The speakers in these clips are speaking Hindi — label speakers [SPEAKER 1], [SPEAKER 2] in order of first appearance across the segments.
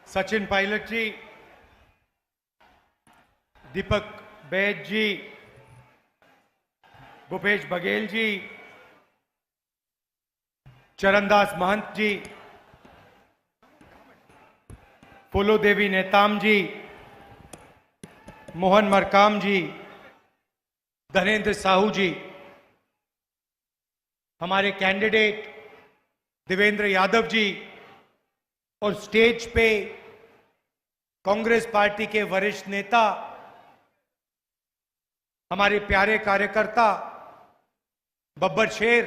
[SPEAKER 1] सचिन पायलट जी, दीपक बैद जी, भूपेश बघेल जी, चरणदास महंत जी, फूलो देवी नेताम जी, मोहन मरकाम जी, धनेन्द्र साहू जी, हमारे कैंडिडेट देवेंद्र यादव जी और स्टेज पे कांग्रेस पार्टी के वरिष्ठ नेता, हमारे प्यारे कार्यकर्ता बब्बर शेर,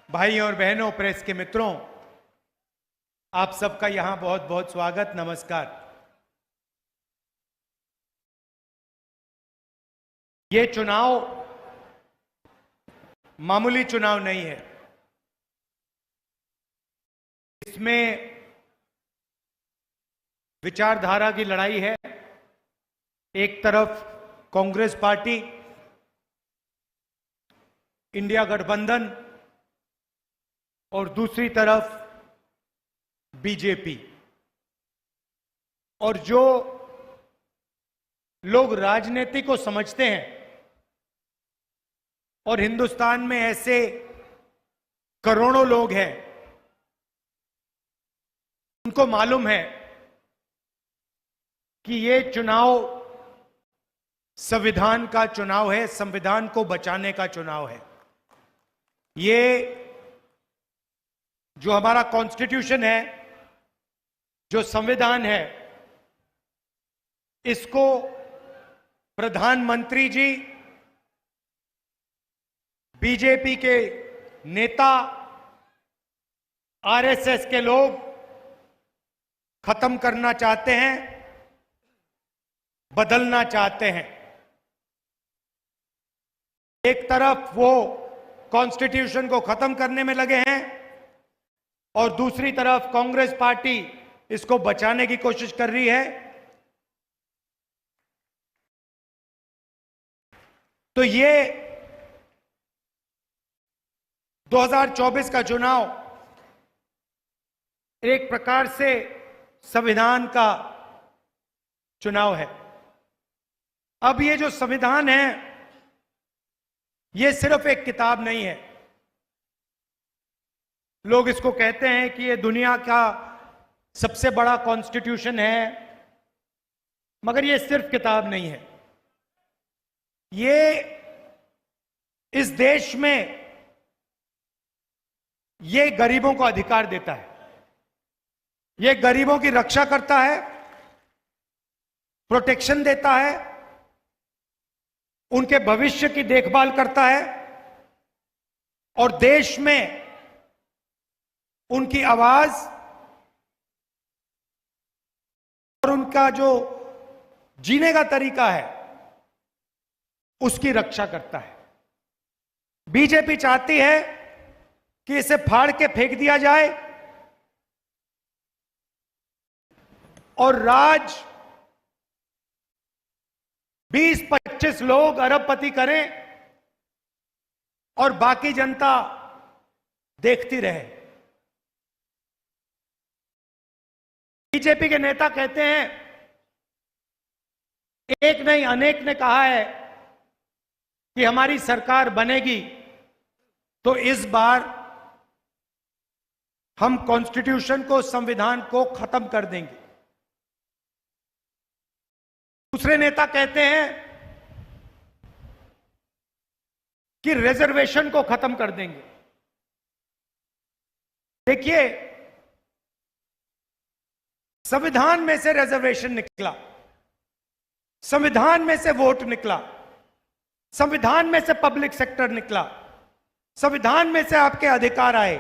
[SPEAKER 1] भाई और बहनों, प्रेस के मित्रों, आप सबका यहां बहुत बहुत स्वागत, नमस्कार। ये चुनाव मामूली चुनाव नहीं है। इसमें विचारधारा की लड़ाई है। एक तरफ कांग्रेस पार्टी, इंडिया गठबंधन और दूसरी तरफ बीजेपी। और जो लोग राजनीति को समझते हैं, और हिंदुस्तान में ऐसे करोड़ों लोग हैं, उनको मालूम है कि ये चुनाव संविधान का चुनाव है, संविधान को बचाने का चुनाव है। ये जो हमारा कॉन्स्टिट्यूशन है, जो संविधान है, इसको प्रधानमंत्री जी, बीजेपी के नेता, आरएसएस के लोग खत्म करना चाहते हैं, बदलना चाहते हैं। एक तरफ वो कॉन्स्टिट्यूशन को खत्म करने में लगे हैं और दूसरी तरफ कांग्रेस पार्टी इसको बचाने की कोशिश कर रही है। तो ये 2024 का चुनाव एक प्रकार से संविधान का चुनाव है। अब ये जो संविधान है, ये सिर्फ एक किताब नहीं है। लोग इसको कहते हैं कि ये दुनिया का सबसे बड़ा कॉन्स्टिट्यूशन है, मगर ये सिर्फ किताब नहीं है। ये इस देश में ये गरीबों को अधिकार देता है, ये गरीबों की रक्षा करता है, प्रोटेक्शन देता है, उनके भविष्य की देखभाल करता है और देश में उनकी आवाज और उनका जो जीने का तरीका है, उसकी रक्षा करता है। बीजेपी चाहती है कि इसे फाड़ के फेंक दिया जाए और राज 20-25 लोग अरबपति करें और बाकी जनता देखती रहे। बीजेपी के नेता कहते हैं, एक नहीं अनेक ने कहा है कि हमारी सरकार बनेगी तो इस बार हम कॉन्स्टिट्यूशन को, संविधान को खत्म कर देंगे। दूसरे नेता कहते हैं कि रिजर्वेशन को खत्म कर देंगे। देखिए, संविधान में से रिजर्वेशन निकला, संविधान में से वोट निकला, संविधान में से पब्लिक सेक्टर निकला, संविधान में से आपके अधिकार आए,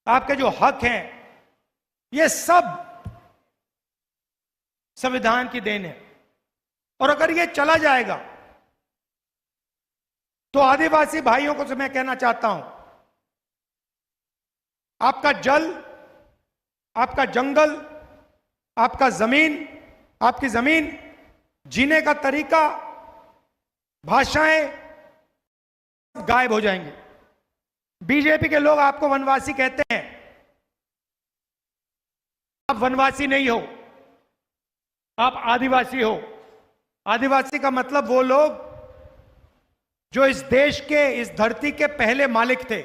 [SPEAKER 1] आपके जो हक हैं, ये सब संविधान की देन है। और अगर ये चला जाएगा तो आदिवासी भाइयों को मैं कहना चाहता हूं, आपका जल, आपका जंगल, आपका जमीन, आपकी जमीन, जीने का तरीका, भाषाएं गायब हो जाएंगे। बीजेपी के लोग आपको वनवासी कहते हैं। आप वनवासी नहीं हो, आप आदिवासी हो। आदिवासी का मतलब वो लोग जो इस देश के, इस धरती के पहले मालिक थे।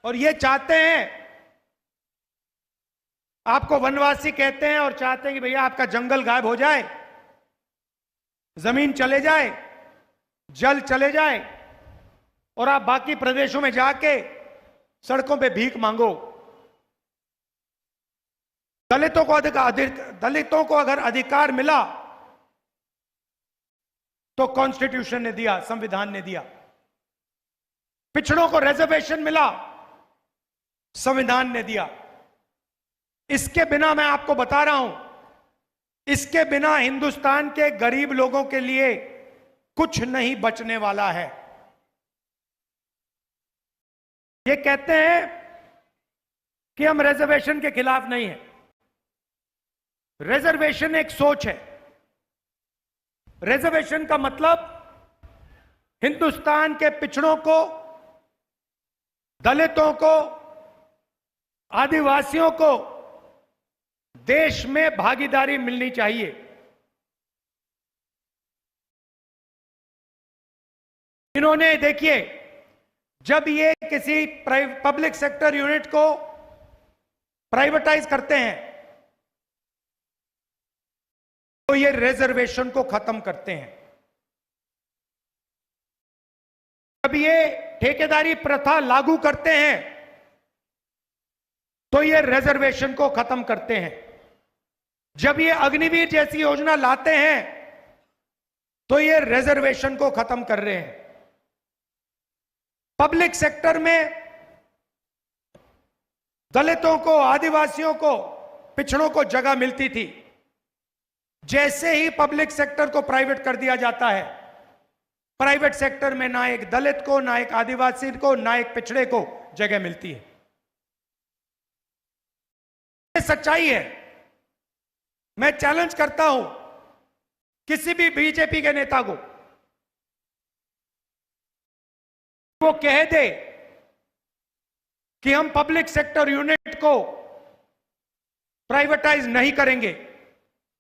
[SPEAKER 1] और ये चाहते हैं, आपको वनवासी कहते हैं और चाहते हैं कि भैया आपका जंगल गायब हो जाए, जमीन चले जाए, जल चले जाए और आप बाकी प्रदेशों में जाके सड़कों पे भीख मांगो। दलितों को अगर अधिकार मिला तो कॉन्स्टिट्यूशन ने दिया, संविधान ने दिया। पिछड़ों को रिजर्वेशन मिला, संविधान ने दिया। इसके बिना, मैं आपको बता रहा हूं, इसके बिना हिंदुस्तान के गरीब लोगों के लिए कुछ नहीं बचने वाला है। ये कहते हैं कि हम रिजर्वेशन के खिलाफ नहीं हैं। रिजर्वेशन एक सोच है। रिजर्वेशन का मतलब हिंदुस्तान के पिछड़ों को, दलितों को, आदिवासियों को देश में भागीदारी मिलनी चाहिए। इन्होंने, देखिए, जब ये किसी पब्लिक सेक्टर यूनिट को प्राइवेटाइज करते हैं तो ये रिजर्वेशन को खत्म करते हैं। जब ये ठेकेदारी प्रथा लागू करते हैं तो ये रिजर्वेशन को खत्म करते हैं। जब ये अग्निवीर जैसी योजना लाते हैं तो ये रिजर्वेशन को खत्म कर रहे हैं। पब्लिक सेक्टर में दलितों को, आदिवासियों को, पिछड़ों को जगह मिलती थी। जैसे ही पब्लिक सेक्टर को प्राइवेट कर दिया जाता है, प्राइवेट सेक्टर में ना एक दलित को, ना एक आदिवासी को, ना एक पिछड़े को जगह मिलती है। ये सच्चाई है। मैं चैलेंज करता हूं किसी भी बीजेपी के नेता को, वो कह दे कि हम पब्लिक सेक्टर यूनिट को प्राइवेटाइज नहीं करेंगे,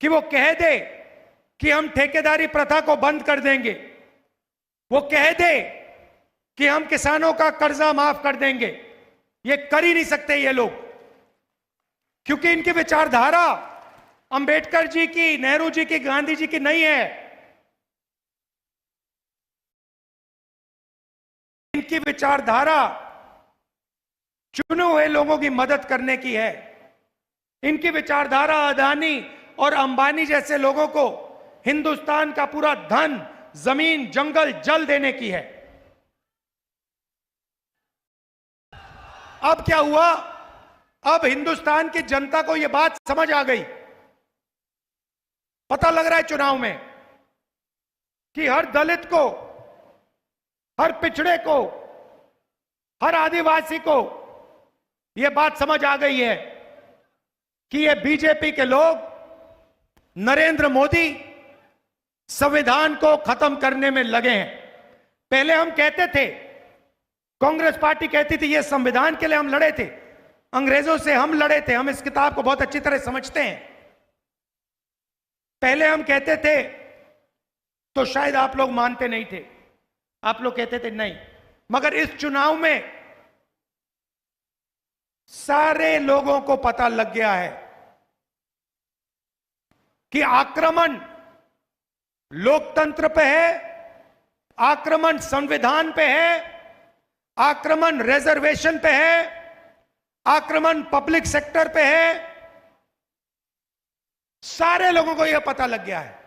[SPEAKER 1] कि वो कह दे कि हम ठेकेदारी प्रथा को बंद कर देंगे, वो कह दे कि हम किसानों का कर्जा माफ कर देंगे। ये कर ही नहीं सकते ये लोग, क्योंकि इनकी विचारधारा अंबेडकर जी की, नेहरू जी की, गांधी जी की नहीं है। इनकी विचारधारा चुने हुए लोगों की मदद करने की है। इनकी विचारधारा अदानी और अंबानी जैसे लोगों को हिंदुस्तान का पूरा धन, जमीन, जंगल, जल देने की है। अब क्या हुआ? अब हिंदुस्तान की जनता को यह बात समझ आ गई। पता लग रहा है चुनाव में कि हर दलित को, हर पिछड़े को, हर आदिवासी को यह बात समझ आ गई है कि ये बीजेपी के लोग, नरेंद्र मोदी संविधान को खत्म करने में लगे हैं। पहले हम कहते थे, कांग्रेस पार्टी कहती थी ये संविधान के लिए हम लड़े थे, अंग्रेजों से हम लड़े थे। हम इस किताब को बहुत अच्छी तरह समझते हैं। पहले हम कहते थे तो शायद आप लोग मानते नहीं थे, आप लोग कहते थे नहीं, मगर इस चुनाव में सारे लोगों को पता लग गया है कि आक्रमण लोकतंत्र पे है, आक्रमण संविधान पे है, आक्रमण रिजर्वेशन पे है, आक्रमण पब्लिक सेक्टर पे है। सारे लोगों को यह पता लग गया है।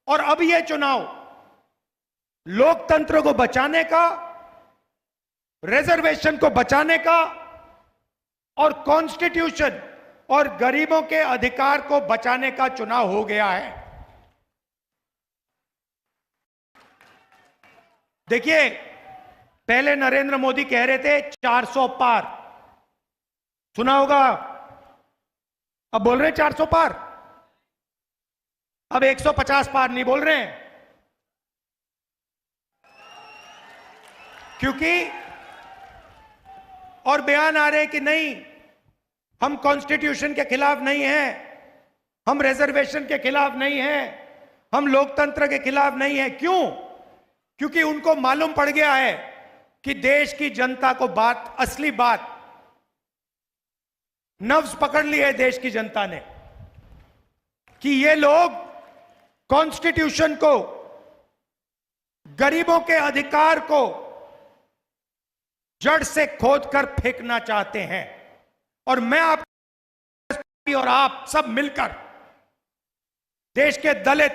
[SPEAKER 1] और अब यह चुनाव लोकतंत्र को बचाने का, रिजर्वेशन को बचाने का और कॉन्स्टिट्यूशन और गरीबों के अधिकार को बचाने का चुनाव हो गया है। देखिए, पहले नरेंद्र मोदी कह रहे थे 400 पार, सुना होगा। अब बोल रहे हैं 400 पार, अब 150 पार नहीं बोल रहे हैं। क्योंकि और बयान आ रहे हैं कि नहीं, हम कॉन्स्टिट्यूशन के खिलाफ नहीं हैं, हम रिजर्वेशन के खिलाफ नहीं हैं, हम लोकतंत्र के खिलाफ नहीं हैं। क्यों? क्योंकि उनको मालूम पड़ गया है कि देश की जनता को बात, असली बात, नब्ज पकड़ ली है देश की जनता ने कि ये लोग कॉन्स्टिट्यूशन को, गरीबों के अधिकार को जड़ से खोदकर फेंकना चाहते हैं। और मैं आप और आप सब मिलकर देश के दलित,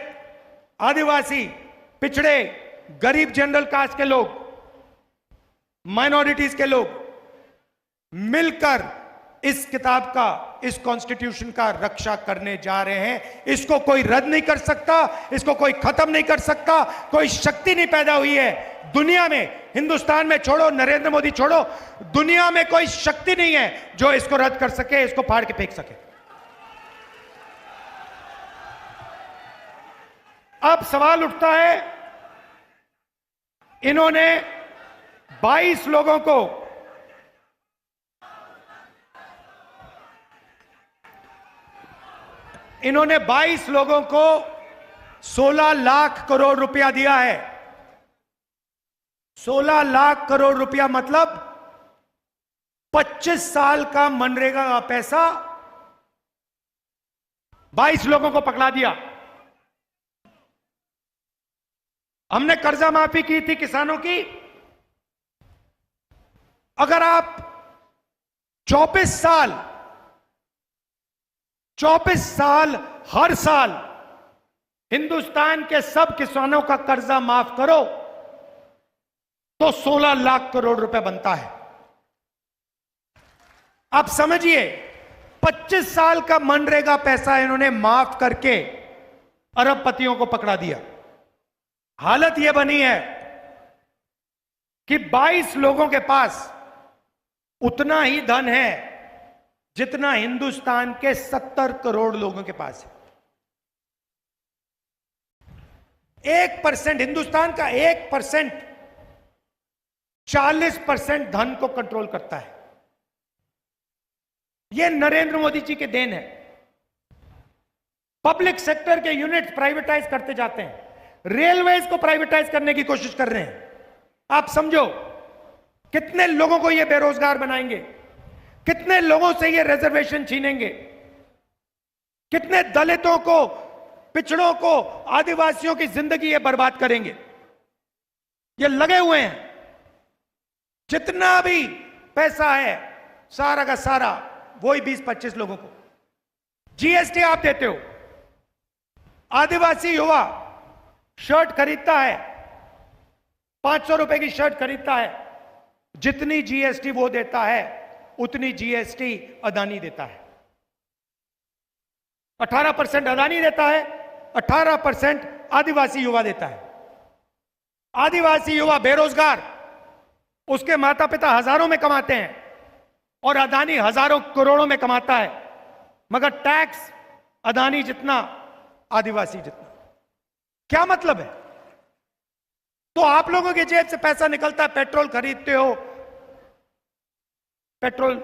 [SPEAKER 1] आदिवासी, पिछड़े, गरीब, जनरल कास्ट के लोग, माइनॉरिटीज के लोग मिलकर इस किताब का, इस कॉन्स्टिट्यूशन का रक्षा करने जा रहे हैं। इसको कोई रद्द नहीं कर सकता, इसको कोई खत्म नहीं कर सकता। कोई शक्ति नहीं पैदा हुई है दुनिया में, हिंदुस्तान में छोड़ो, नरेंद्र मोदी छोड़ो, दुनिया में कोई शक्ति नहीं है जो इसको रद्द कर सके, इसको फाड़ के फेंक सके। अब सवाल उठता है, इन्होंने 22 लोगों को इन्होंने 22 लोगों को 16 लाख करोड़ रुपया दिया है। 16 लाख करोड़ रुपया मतलब 25 साल का मनरेगा का पैसा 22 लोगों को पकड़ा दिया। हमने कर्जा माफी की थी किसानों की। अगर आप 24 साल हर साल हिंदुस्तान के सब किसानों का कर्जा माफ करो तो 16 लाख करोड़ रुपए बनता है। आप समझिए, 25 साल का मनरेगा पैसा इन्होंने माफ करके अरबपतियों को पकड़ा दिया। हालत यह बनी है कि 22 लोगों के पास उतना ही धन है जितना हिंदुस्तान के 70 करोड़ लोगों के पास है। 1%, हिंदुस्तान का 1% 40% धन को कंट्रोल करता है। यह नरेंद्र मोदी जी के देन है। पब्लिक सेक्टर के यूनिट प्राइवेटाइज करते जाते हैं, रेलवेज को प्राइवेटाइज करने की कोशिश कर रहे हैं। आप समझो कितने लोगों को यह बेरोजगार बनाएंगे, कितने लोगों से ये रिजर्वेशन छीनेंगे, कितने दलितों को, पिछड़ों को, आदिवासियों की जिंदगी ये बर्बाद करेंगे। ये लगे हुए हैं। जितना भी पैसा है सारा का सारा वही 20-25 लोगों को। जीएसटी आप देते हो। आदिवासी युवा शर्ट खरीदता है, 500 रुपए की शर्ट खरीदता है, जितनी जीएसटी वो देता है उतनी जीएसटी अदानी देता है। 18% अदानी देता है, 18% आदिवासी युवा देता है। आदिवासी युवा बेरोजगार, उसके माता पिता हजारों में कमाते हैं और अदानी हजारों करोड़ों में कमाता है, मगर टैक्स अदानी जितना, आदिवासी जितना। क्या मतलब है? तो आप लोगों की जेब से पैसा निकलता है, पेट्रोल खरीदते हो, पेट्रोल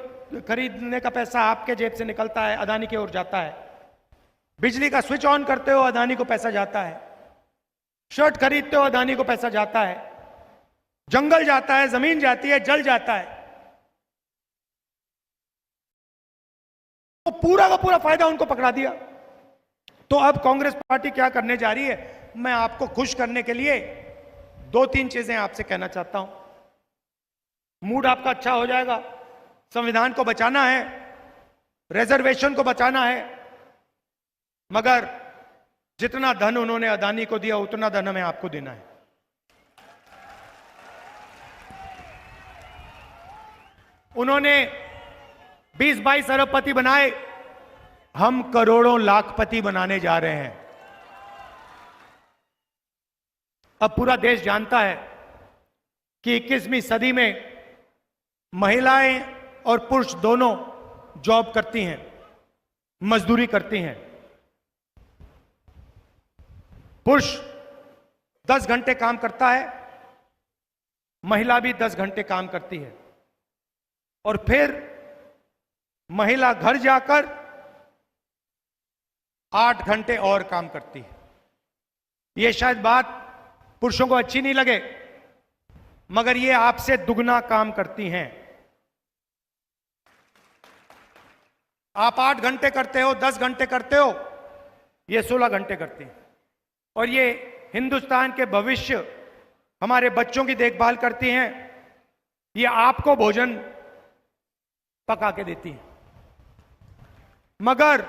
[SPEAKER 1] खरीदने का पैसा आपके जेब से निकलता है, अदानी की ओर जाता है। बिजली का स्विच ऑन करते हो, अदानी को पैसा जाता है। शर्ट खरीदते हो, अदानी को पैसा जाता है। जंगल जाता है, जमीन जाती है, जल जाता है। तो पूरा का पूरा फायदा उनको पकड़ा दिया। तो अब कांग्रेस पार्टी क्या करने जा रही है? मैं आपको खुश करने के लिए 2-3 चीजें आपसे कहना चाहता हूं। मूड आपका अच्छा हो जाएगा। संविधान को बचाना है, रिजर्वेशन को बचाना है, मगर जितना धन उन्होंने अदानी को दिया उतना धन हमें आपको देना है। उन्होंने 20-22 अरबपति बनाए, हम करोड़ों लाखपति बनाने जा रहे हैं। अब पूरा देश जानता है कि 21वीं सदी में महिलाएं और पुरुष दोनों जॉब करती हैं, मजदूरी करती हैं। पुरुष 10 घंटे काम करता है, महिला भी 10 घंटे काम करती है और फिर महिला घर जाकर 8 घंटे और काम करती है। यह शायद बात पुरुषों को अच्छी नहीं लगे, मगर ये आपसे दुगना काम करती हैं। आप 8 घंटे करते हो, 10 घंटे करते हो, ये 16 घंटे करती हैं। और ये हिंदुस्तान के भविष्य, हमारे बच्चों की देखभाल करती हैं। ये आपको भोजन पका के देती हैं। मगर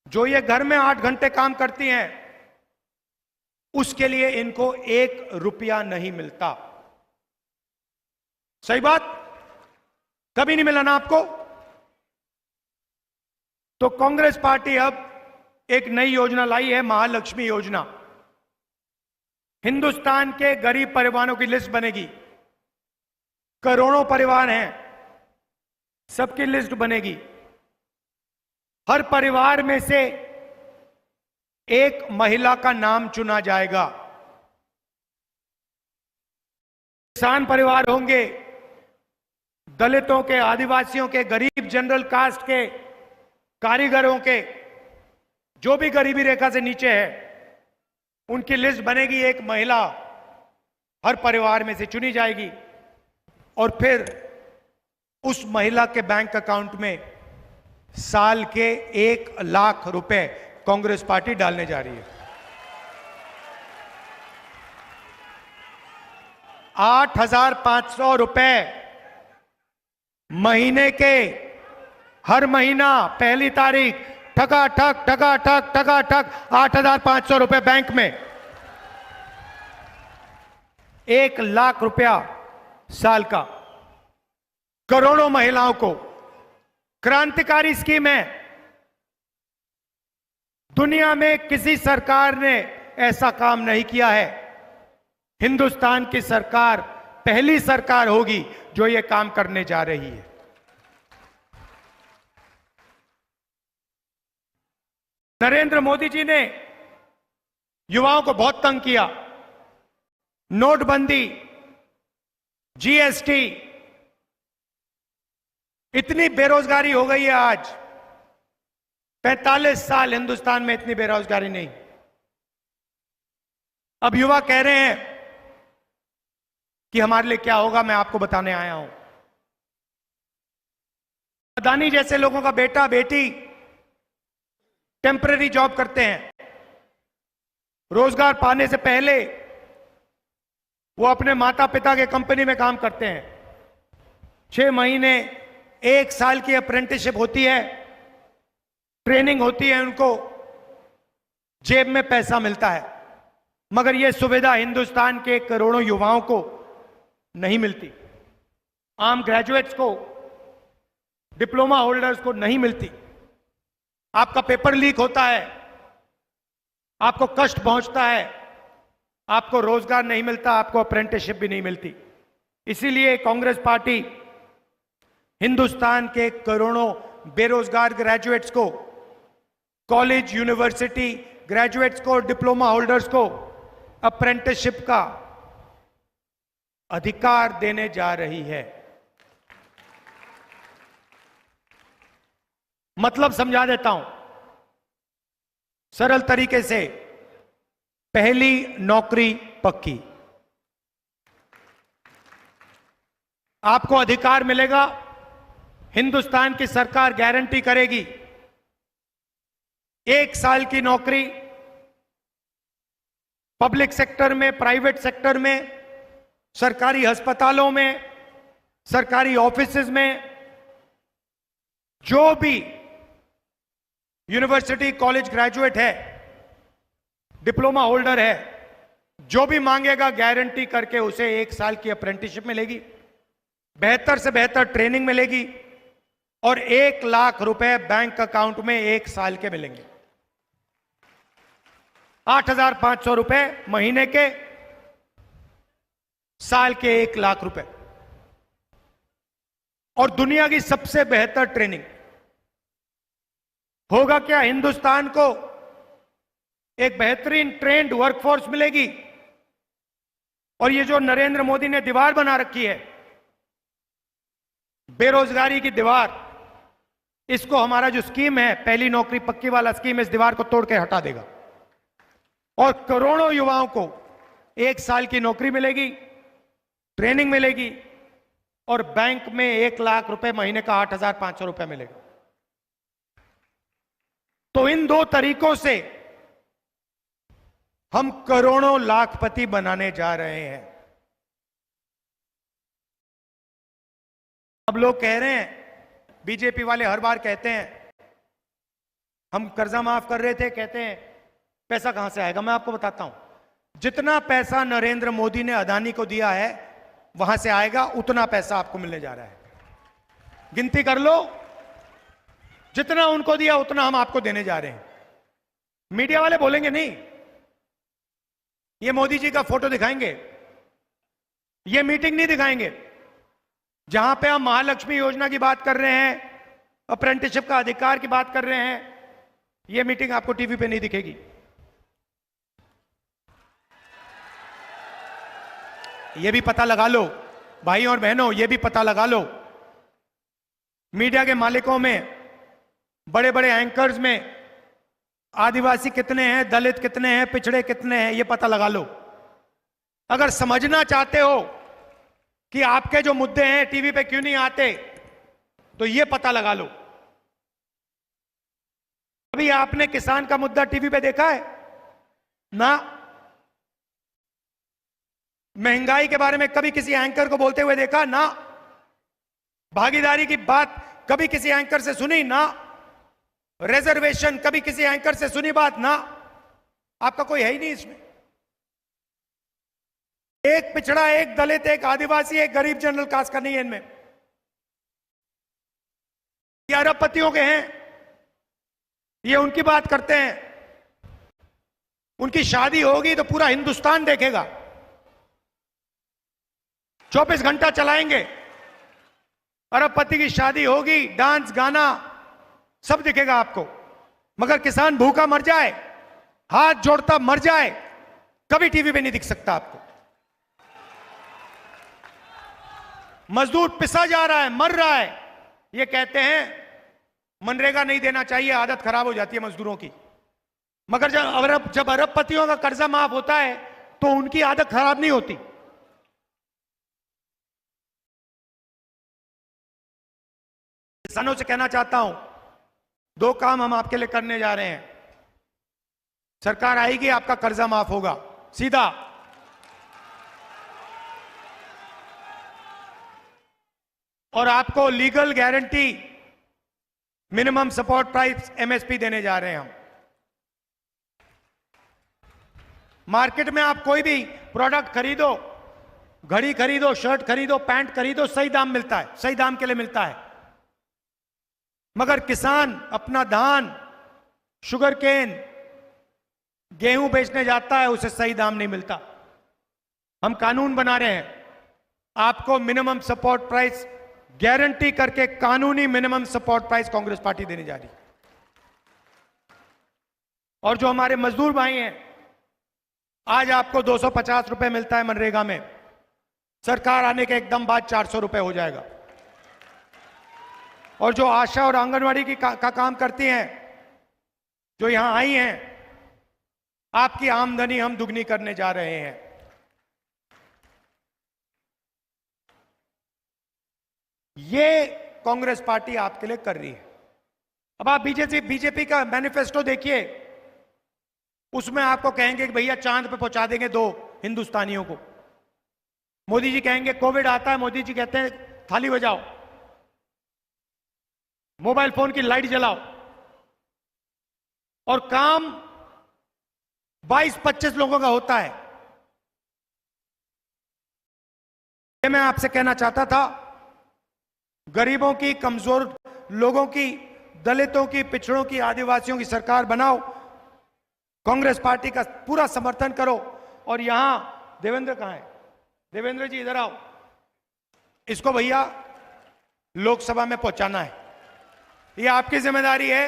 [SPEAKER 1] जो ये घर में 8 घंटे काम करती हैं, उसके लिए इनको 1 रुपया नहीं मिलता। सही बात? कभी नहीं मिला ना आपको? तो कांग्रेस पार्टी अब एक नई योजना लाई है, महालक्ष्मी योजना। हिंदुस्तान के गरीब परिवारों की लिस्ट बनेगी। करोड़ों परिवार हैं, सबकी लिस्ट बनेगी। हर परिवार में से एक महिला का नाम चुना जाएगा। किसान परिवार होंगे, दलितों के, आदिवासियों के, गरीब जनरल कास्ट के, कारीगरों के, जो भी गरीबी रेखा से नीचे है, उनकी लिस्ट बनेगी। एक महिला हर परिवार में से चुनी जाएगी और फिर उस महिला के बैंक अकाउंट में साल के 1 लाख रुपए कांग्रेस पार्टी डालने जा रही है। 8,500 रुपए महीने के, हर महीना पहली तारीख ठका ठक ठका ठक ठका ठक 8,500 रुपए बैंक में। 1 लाख रुपया साल का, करोड़ों महिलाओं को। क्रांतिकारी स्कीम है। दुनिया में किसी सरकार ने ऐसा काम नहीं किया है। हिंदुस्तान की सरकार पहली सरकार होगी जो यह काम करने जा रही है। नरेंद्र मोदी जी ने युवाओं को बहुत तंग किया। नोटबंदी, जीएसटी, इतनी बेरोजगारी हो गई है आज। 45 साल हिंदुस्तान में इतनी बेरोजगारी नहीं। अब युवा कह रहे हैं कि हमारे लिए क्या होगा, मैं आपको बताने आया हूं। अदानी जैसे लोगों का बेटा बेटी टेम्पररी जॉब करते हैं। रोजगार पाने से पहले वो अपने माता पिता के कंपनी में काम करते हैं। 6 महीने, 1 साल की अप्रेंटिसशिप होती है, ट्रेनिंग होती है, उनको जेब में पैसा मिलता है। मगर यह सुविधा हिंदुस्तान के करोड़ों युवाओं को नहीं मिलती। आम ग्रेजुएट्स को, डिप्लोमा होल्डर्स को नहीं मिलती। आपका पेपर लीक होता है, आपको कष्ट पहुंचता है, आपको रोजगार नहीं मिलता, आपको अप्रेंटिसशिप भी नहीं मिलती। इसीलिए कांग्रेस पार्टी हिंदुस्तान के करोड़ों बेरोजगार ग्रेजुएट्स को, कॉलेज यूनिवर्सिटी ग्रेजुएट्स को, डिप्लोमा होल्डर्स को अप्रेंटिसशिप का अधिकार देने जा रही है। मतलब समझा देता हूं सरल तरीके से। पहली नौकरी पक्की, आपको अधिकार मिलेगा। हिंदुस्तान की सरकार गारंटी करेगी 1 साल की नौकरी पब्लिक सेक्टर में, प्राइवेट सेक्टर में, सरकारी अस्पतालों में, सरकारी ऑफिसेज में। जो भी यूनिवर्सिटी कॉलेज ग्रेजुएट है, डिप्लोमा होल्डर है, जो भी मांगेगा गारंटी करके उसे 1 साल की अप्रेंटिसशिप मिलेगी, बेहतर से बेहतर ट्रेनिंग मिलेगी और 1 लाख रुपए बैंक अकाउंट में 1 साल के मिलेंगे। 8,500 रुपए महीने के, साल के 1 लाख रुपए और दुनिया की सबसे बेहतर ट्रेनिंग। होगा क्या? हिंदुस्तान को एक बेहतरीन ट्रेंड वर्कफोर्स मिलेगी। और ये जो नरेंद्र मोदी ने दीवार बना रखी है, बेरोजगारी की दीवार, इसको हमारा जो स्कीम है, पहली नौकरी पक्की वाला स्कीम, इस दीवार को तोड़ के हटा देगा और करोड़ों युवाओं को 1 साल की नौकरी मिलेगी, ट्रेनिंग मिलेगी और बैंक में 1 लाख रुपए महीने का 8,500 रुपए मिलेगा। तो इन 2 तरीकों से हम करोड़ों लाखपति बनाने जा रहे हैं। अब लोग कह रहे हैं, बीजेपी वाले हर बार कहते हैं हम कर्जा माफ कर रहे थे, कहते हैं पैसा कहां से आएगा। मैं आपको बताता हूं, जितना पैसा नरेंद्र मोदी ने अदानी को दिया है वहां से आएगा, उतना पैसा आपको मिलने जा रहा है। गिनती कर लो, जितना उनको दिया उतना हम आपको देने जा रहे हैं। मीडिया वाले बोलेंगे नहीं, ये मोदी जी का फोटो दिखाएंगे, ये मीटिंग नहीं दिखाएंगे जहां पे हम महालक्ष्मी योजना की बात कर रहे हैं, अप्रेंटिसशिप का अधिकार की बात कर रहे हैं। ये मीटिंग आपको टीवी पे नहीं दिखेगी। ये भी पता लगा लो भाई और बहनों, ये भी पता लगा लो, मीडिया के मालिकों में, बड़े बड़े एंकर्स में आदिवासी कितने हैं, दलित कितने हैं, पिछड़े कितने हैं, ये पता लगा लो। अगर समझना चाहते हो कि आपके जो मुद्दे हैं टीवी पे क्यों नहीं आते, तो ये पता लगा लो। अभी आपने किसान का मुद्दा टीवी पे देखा है ना? महंगाई के बारे में कभी किसी एंकर को बोलते हुए देखा ना? भागीदारी की बात कभी किसी एंकर से सुनी ना? रिजर्वेशन कभी किसी एंकर से सुनी बात ना? आपका कोई है ही नहीं इसमें। एक पिछड़ा, एक दलित, एक आदिवासी, एक गरीब जनरल कास्ट का नहीं है इनमें। ये अरबपतियों के हैं, ये उनकी बात करते हैं। उनकी शादी होगी तो पूरा हिंदुस्तान देखेगा, 24 घंटा चलाएंगे। अरबपति की शादी होगी, डांस गाना सब दिखेगा आपको। मगर किसान भूखा मर जाए, हाथ जोड़ता मर जाए, कभी टीवी पे नहीं दिख सकता आपको। मजदूर पिसा जा रहा है, मर रहा है, ये कहते हैं मनरेगा नहीं देना चाहिए, आदत खराब हो जाती है मजदूरों की। मगर जब अरबपतियों का कर्जा माफ होता है तो उनकी आदत खराब नहीं होती। किसानों से कहना चाहता हूं, 2 काम हम आपके लिए करने जा रहे हैं। सरकार आएगी, आपका कर्जा माफ होगा सीधा। और आपको legal guarantee minimum support price MSP देने जा रहे हैं हम। मार्केट में आप कोई भी प्रोडक्ट खरीदो, घड़ी खरीदो, शर्ट खरीदो, पैंट खरीदो, सही दाम मिलता है, सही दाम के लिए मिलता है। मगर किसान अपना धान, शुगर केन, गेहूं बेचने जाता है, उसे सही दाम नहीं मिलता। हम कानून बना रहे हैं, आपको मिनिमम सपोर्ट प्राइस गारंटी करके कानूनी minimum support price Congress party देने जा रही। और जो हमारे मजदूर भाई हैं, आज आपको 250 रुपए मिलता है मनरेगा में, सरकार आने के एकदम बाद 400 रुपए हो जाएगा। और जो आशा और आंगनवाड़ी की का काम करती हैं, जो यहां आई हैं, आपकी आमदनी हम दुगनी करने जा रहे हैं। ये कांग्रेस पार्टी आपके लिए कर रही है। अब आप बीजेपी का मैनिफेस्टो देखिए, उसमें आपको कहेंगे कि भैया चांद पे पहुंचा देंगे 2 हिंदुस्तानियों को। मोदी जी कहेंगे कोविड आता है, मोदी जी कहते हैं थाली बजाओ, मोबाइल फोन की लाइट जलाओ। और काम 22-25 लोगों का होता है। ये मैं आपसे कहना चाहता था, गरीबों की, कमजोर लोगों की, दलितों की, पिछड़ों की, आदिवासियों की सरकार बनाओ। कांग्रेस पार्टी का पूरा समर्थन करो। और यहां देवेंद्र कहां है? देवेंद्र जी इधर आओ, इसको भैया लोकसभा में पहुंचाना है, ये आपकी जिम्मेदारी है।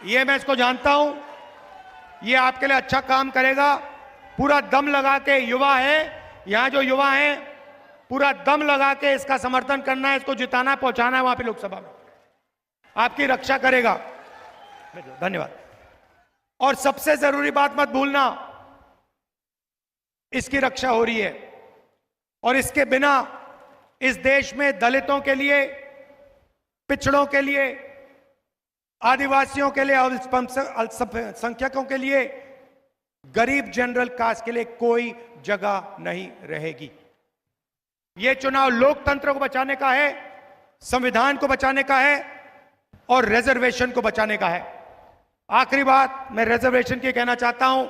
[SPEAKER 1] ये मैं इसको जानता हूं, ये आपके लिए अच्छा काम करेगा। पूरा दम लगा के युवा है, यहां जो युवा हैं पूरा दम लगा के इसका समर्थन करना है, इसको जिताना है, पहुंचाना है वहां पे लोकसभा में, आपकी रक्षा करेगा। धन्यवाद। और सबसे जरूरी बात मत भूलना, इसकी रक्षा हो रही है और इसके बिना इस देश में दलितों के लिए, पिछड़ों के लिए, आदिवासियों के लिए, अल्पसंख्यकों के लिए, गरीब जनरल कास्ट के लिए कोई जगह नहीं रहेगी। यह चुनाव लोकतंत्र को बचाने का है, संविधान को बचाने का है और रिजर्वेशन को बचाने का है। आखिरी बात मैं रिजर्वेशन की कहना चाहता हूं,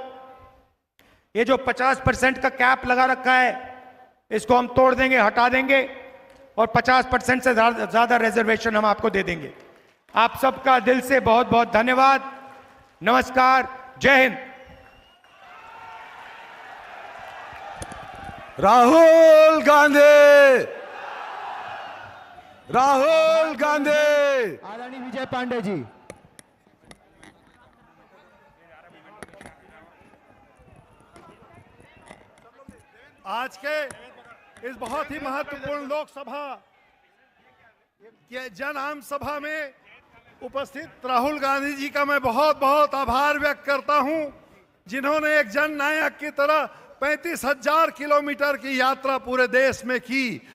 [SPEAKER 1] ये जो 50% का कैप लगा रखा है इसको हम तोड़ देंगे, हटा देंगे और 50% से ज्यादा रिजर्वेशन हम आपको दे देंगे। आप सबका दिल से बहुत बहुत धन्यवाद। नमस्कार, जय हिंद।
[SPEAKER 2] राहुल गांधी, राहुल गांधी।
[SPEAKER 3] आदरणीय विजय पांडे जी।
[SPEAKER 2] आज के इस बहुत ही महत्वपूर्ण लोकसभा के जन आम सभा में उपस्थित राहुल गांधी जी का मैं बहुत बहुत आभार व्यक्त करता हूं, जिन्होंने एक जन नायक की तरह 35,000 किलोमीटर की यात्रा पूरे देश में की।